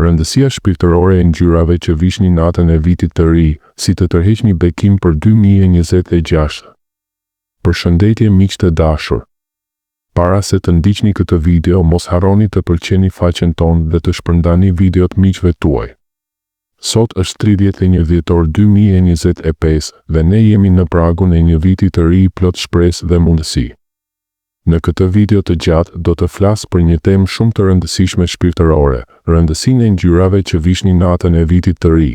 Rëndësia shpirtërore e ngjyrave që vishni natën e vitit të ri, si të tërheqni bekim për 2026. Përshëndetje miq të dashur. Para se të ndiqni këtë video, mos harroni të pëlqeni faqen tonë dhe të shpërndani videot miqve tuaj. Sot është 31 dhjetor 2025 dhe ne jemi në pragun e një viti të ri plot shpresë dhe mundësi. Në këtë video të gjatë do të flas për një temë shumë të rëndësishme shpirtërore, rëndësinë e ngjyrave që vishni natën e vitit të ri.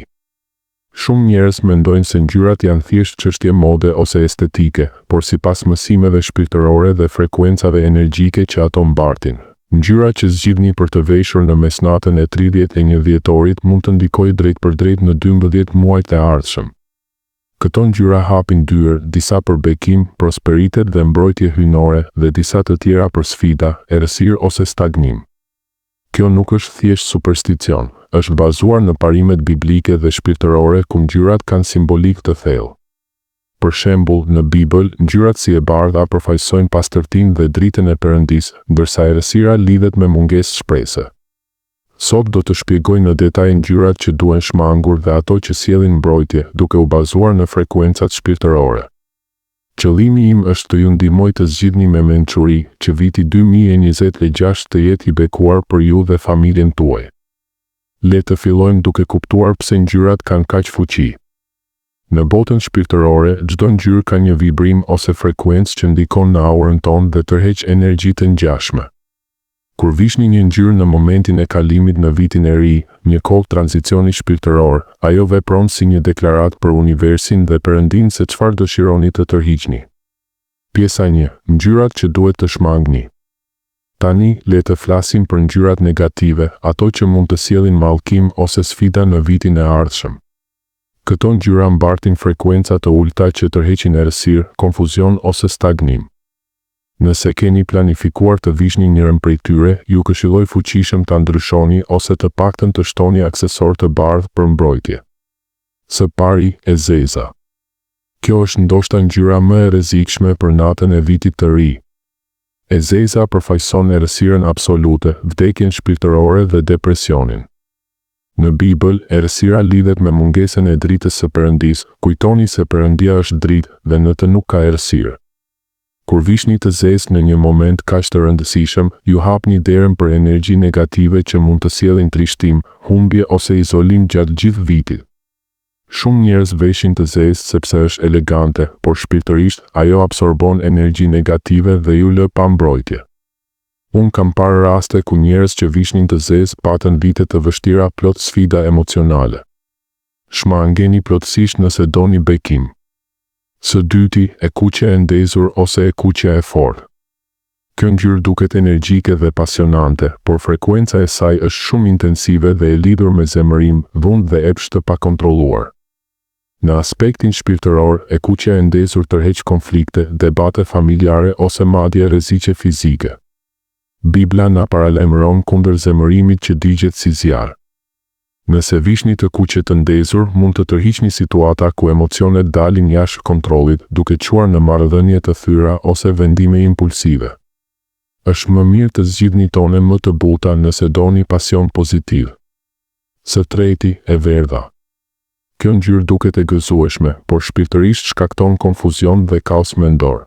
Shumë njerëz mendojnë se ngjyrat janë thjesht çështje mode ose estetike, por sipas mësimeve shpirtërore dhe frekuencave energjike që ato mbartin, ngjyra që zgjidhni për të veshur në mesnatën e 31 dhjetorit mund të ndikojë drejt për drejt në 12 muajt e ardhshëm. Këto ngjyra hapin dyer, disa për bekim, prosperitet dhe mbrojtje hyjnore dhe disa të tjera për sfida, errësirë ose stagnim. Kjo nuk është thjesht supersticion, është bazuar në parimet biblike dhe shpirtërore ku ngjyrat kanë simbolik të thellë. Për shembull, në Bibël, ngjyrat si e bardha përfaqësojnë pastërtinë dhe dritën e Perëndisë, ndërsa errësira lidhet me mungesë shpresë. Sot do të shpjegoj në detaj ngjyrat që duhen shmangur dhe ato që sjellin mbrojtje, duke u bazuar në frekuencat shpirtërore. Qëllimi im është të ju ndihmoj të zgjidhni me mençuri që viti 2026 të jetë i bekuar për ju dhe familjen tuaj. Le të fillojmë duke kuptuar pse ngjyrat kanë kaq fuqi. Në botën shpirtërore, çdo ngjyrë ka një vibrim ose frekuencë që ndikon në aurën tonë dhe tërheq energji të ngjashme. Kur vishni një ngjyrë në momentin e kalimit në vitin e ri, një kohë tranzicioni shpirtëror, ajo vepron si një deklaratë për universin dhe Perëndin se çfarë dëshironi të tërhiqni. Pjesa 1. Ngjyrat që duhet të shmangni. Tani, le të flasim për ngjyrat negative, ato që mund të sjellin mallkim ose sfida në vitin e ardhshëm. Këto ngjyra mbartin frekuenca të ulta që tërheqin errësirë, konfuzion ose stagnim. Nëse keni planifikuar të vishni njërin prej tyre, ju këshilloj fuqishëm ta ndryshoni ose të paktën të shtoni aksesor të bardhë për mbrojtje. Së pari, e zeza. Kjo është ndoshta ngjyra më e rrezikshme për natën e vitit të ri. E zeza përfaqëson errësirën absolute, vdekjen shpirtërore dhe depresionin. Në Bibël, errësira lidhet me mungesën e dritës së Perëndisë, kujtoni se Perëndia është dritë dhe në të nuk ka errësirë. Kur vishni të zezë në një moment kaq të rëndësishëm, ju hapni derën për energji negative që mund të sjellin trishtim, humbje ose izolim gjatë gjithë vitit. Shumë njerëz veshin të zezë sepse është elegante, por shpirtërisht ajo absorbon energji negative dhe ju lë pa mbrojtje. Unë kam parë raste ku njerëz që vishnin të zezë patën vite të vështira plot sfida emocionale. Shmangeni plotësisht nëse doni bekim. Së dyti, e kuqe e ndezur ose e kuqe e fortë. Kjo ngjyrë duket energjike dhe pasionante, por frekuenca e saj është shumë intensive dhe e lidhur me zemërim, dhun dhe epsh të pakontrolluar. Në aspektin shpirtëror, e kuqja e ndezur tërheq konflikte, debate familjare ose madje rreziqe fizike. Bibla na paralajmëron kundër zemërimit që digjet si zjarr. Nëse vishni të kuqe të ndezur, mund të tërhiqni situata ku emocionet dalin jashtë kontrollit, duke çuar në marrëdhënie të thyra ose vendime impulsive. Është më mirë të zgjidhni tone më të buta nëse doni pasion pozitiv. Së treti, e verdha. Kjo ngjyrë duket e gëzueshme, por shpirtërisht shkakton konfuzion dhe kaos mendor.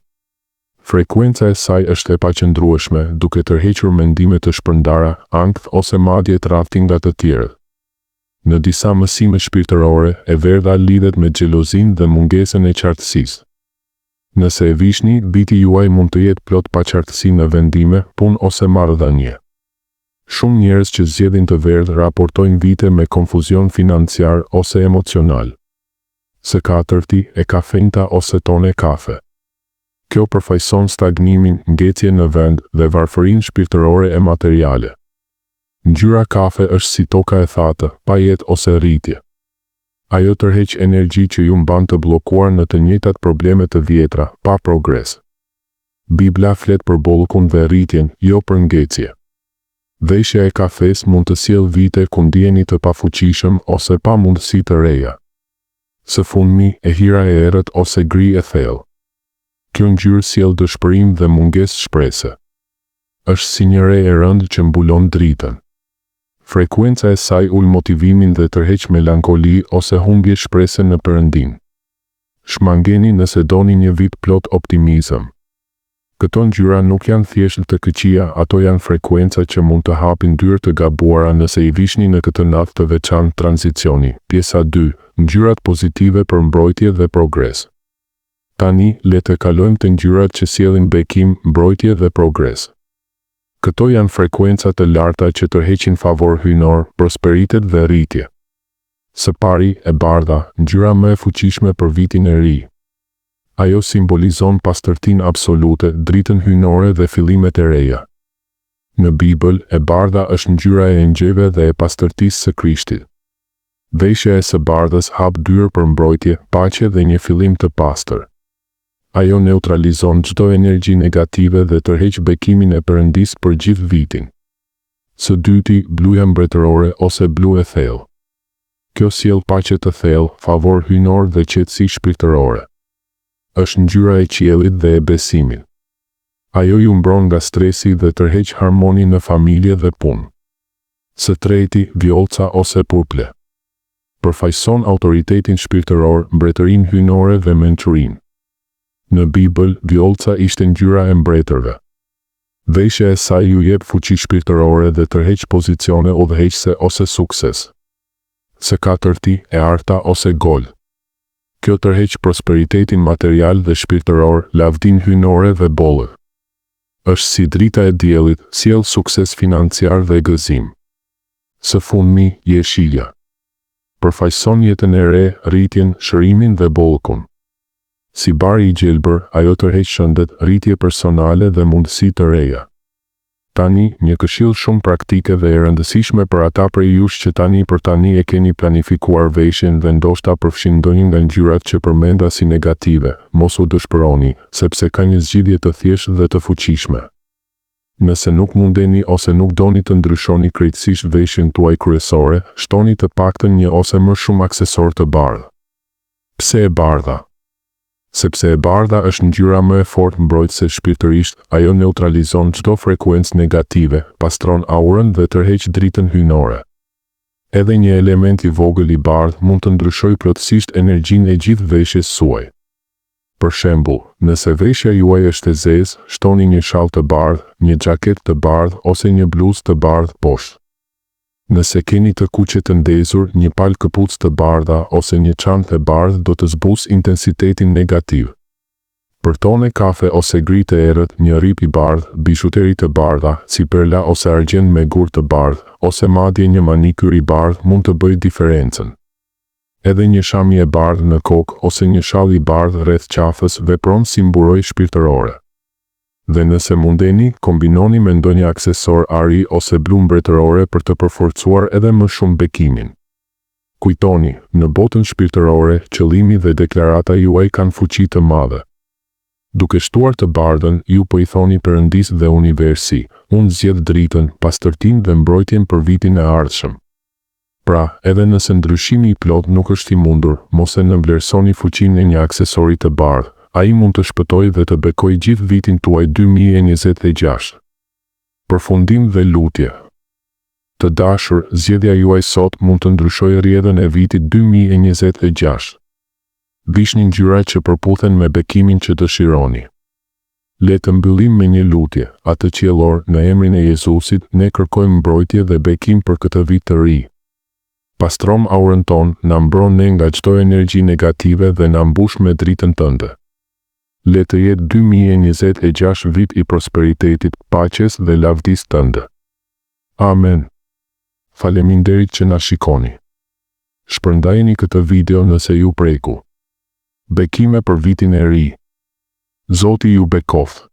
Frekuenca e saj është e paqëndrueshme, duke tërhequr mendime të shpërndara, ankth ose madje tradhtinga të tjerë. Në disa mësime shpirtërore, e verdha lidhet me xhelozinë dhe mungesën e qartësisë. Nëse e vishni, biti juaj mund të jetë plot paqartësi në vendime, punë ose marrëdhënie. Shumë njerëz që zgjedhin të verdhë raportojnë vite me konfuzion financiar ose emocional. Së katërti, e kafenjta ose tonë kafe. Kjo përfaqëson stagnimin, ngjecje në vend dhe varfërinë shpirtërore e materiale. Ngjyra kafe është si toka e thatë, pa jetë ose rritje. Ajo tërheq energji që ju mban të bllokuar në të njëjtat probleme të vjetra, pa progres. Bibla flet për bollëkun dhe rritjen, jo për ngjecje. Veshja e kafes mund të sjellë vite ku ndiheni të pafuqishëm ose pa mundësi të reja. Së fundmi, e hira e errët ose gri e thellë. Kjo ngjyrë sjell dëshpërim dhe mungesë shprese. Është si një re e rëndë që mbulon dritën. Frekuenca e saj ul motivimin dhe tërheq melankoli ose humbje shprese në Perëndin. Shmangeni nëse doni një vit plot optimizëm. Këto ngjyra nuk janë thjesht të këqija, ato janë frekuenca që mund të hapin dyrë të gabuara nëse i vishni në këtë natë të veçantë tranzicioni. Pjesa 2. Ngjyrat pozitive për mbrojtje dhe progres. Tani, le të kalojmë te ngjyrat që sjellin bekim, mbrojtje dhe progres. Këto janë frekuenca të larta që tërheqin favor hyjnor, prosperitet dhe rritje. Së pari, e bardha, ngjyra më e fuqishme për vitin e ri. Ajo simbolizon pastërtinë absolute, dritën hyjnore dhe fillimet e reja. Në Bibël, e bardha është ngjyra e engjëjve dhe e pastërtisë së Krishtit. Veshja e së bardhës hap dyrë për mbrojtje, paqe dhe një fillim të pastër. Ajo neutralizon çdo energji negative dhe tërheq bekimin e Perëndisë për gjithë vitin. Së dyti, bluja mbretërore ose blu e thellë. Kjo sjell paqe të thellë, favor hyjnor dhe qetësi shpirtërore. Është ngjyra e qiellit dhe e besimit. Ajo ju mbron nga stresi dhe tërheq harmoni në familje dhe punë. Së treti, vjollca ose purple. Përfaqëson autoritetin shpirtëror, mbretërinë hyjnore dhe mençurinë. Në Bibël, vjollca ishte ngjyra e mbretërve. Veshja e saj ju jep fuqi shpirtërore dhe tërheq pozicione udhëheqëse ose sukses. Së katërti, e arta ose gol. Kjo tërheq prosperitetin material dhe shpirtëror, lavdinë hyjnore dhe bollë. Është si drita e diellit, sjell sukses financiar dhe gëzim. Së fundmi, jeshilja. Përfaqëson jetën e re, rritjen, shërimin dhe bollëkun. Si bari i gjelbër, ajo tërheq shëndet, rritje personale dhe mundësi të reja. Tani, një këshill shumë praktike dhe e rëndësishme për ata prej jush që për tani e keni planifikuar veshjen dhe ndoshta përfshin ndonjë nga ngjyrat që përmenda si negative, mos u dëshpëroni, sepse ka një zgjidhje të thjeshtë dhe të fuqishme. Nëse nuk mundeni ose nuk doni të ndryshoni krejtësisht veshjen tuaj kryesore, shtoni të paktën një ose më shumë aksesor të bardhë. Pse e bardha? Sepse e bardha është ngjyra më e fortë mbrojtëse shpirtërisht, ajo neutralizon çdo frekuencë negative, pastron aurën dhe tërheq dritën hyjnore. Edhe një element i vogël i bardhë mund të ndryshojë plotësisht energjinë e gjithë veshjes suaj. Për shembull, nëse veshja juaj është e zezë, shtoni një shall të bardhë, një xhaketë të bardhë ose një bluzë të bardhë poshtë. Nëse keni të kuqe të ndezur, një palë këpucë të bardha ose një çantë e bardhë do të zbusë intensitetin negativ. Për tone kafe ose gri të errët, një rip i bardhë, bishuteri të bardha, si perla ose argjend me gur të bardhë, ose madje një manikyr i bardhë mund të bëjë diferencën. Edhe një shamje e bardhë në kokë ose një shall i bardhë rreth qafës vepron si mburojë shpirtërore. Dhe nëse mundeni, kombinoni me ndonjë aksesor ari ose blu mbretërore për të përforcuar edhe më shumë bekimin. Kujtoni, në botën shpirtërore, qëllimi dhe deklarata juaj kanë fuqi të madhe. Duke shtuar të bardhën, ju po i thoni Perëndisë dhe universi, unë zgjedh dritën, pastërtinë dhe mbrojtjen për vitin e ardhshëm. Pra, edhe nëse ndryshimi i plot nuk është i mundur, mos e nënvlerësoni fuqinë e një aksesori të bardhë. Ai mund të shpëtojë dhe të bekojë gjithë vitin tuaj 2026. Përfundim dhe lutje. Të dashur, zgjedhja juaj sot mund të ndryshojë rrjedhën e vitit 2026. Vishni ngjyra që përputhen me bekimin që dëshironi. Le të mbyllim me një lutje, atë qiellor, në emrin e Jezusit, ne kërkojmë mbrojtje dhe bekim për këtë vit të ri. Pastrom aurën tonë, na mbron ne nga çdo energji negative dhe na mbush me dritën tënde. Le të jetë 2026 vit i prosperitetit, paqes dhe lavdisë tënde. Amen. Faleminderit që na shikoni. Shpërndajeni këtë video nëse ju preku. Bekime për vitin e ri. Zoti ju bekoft.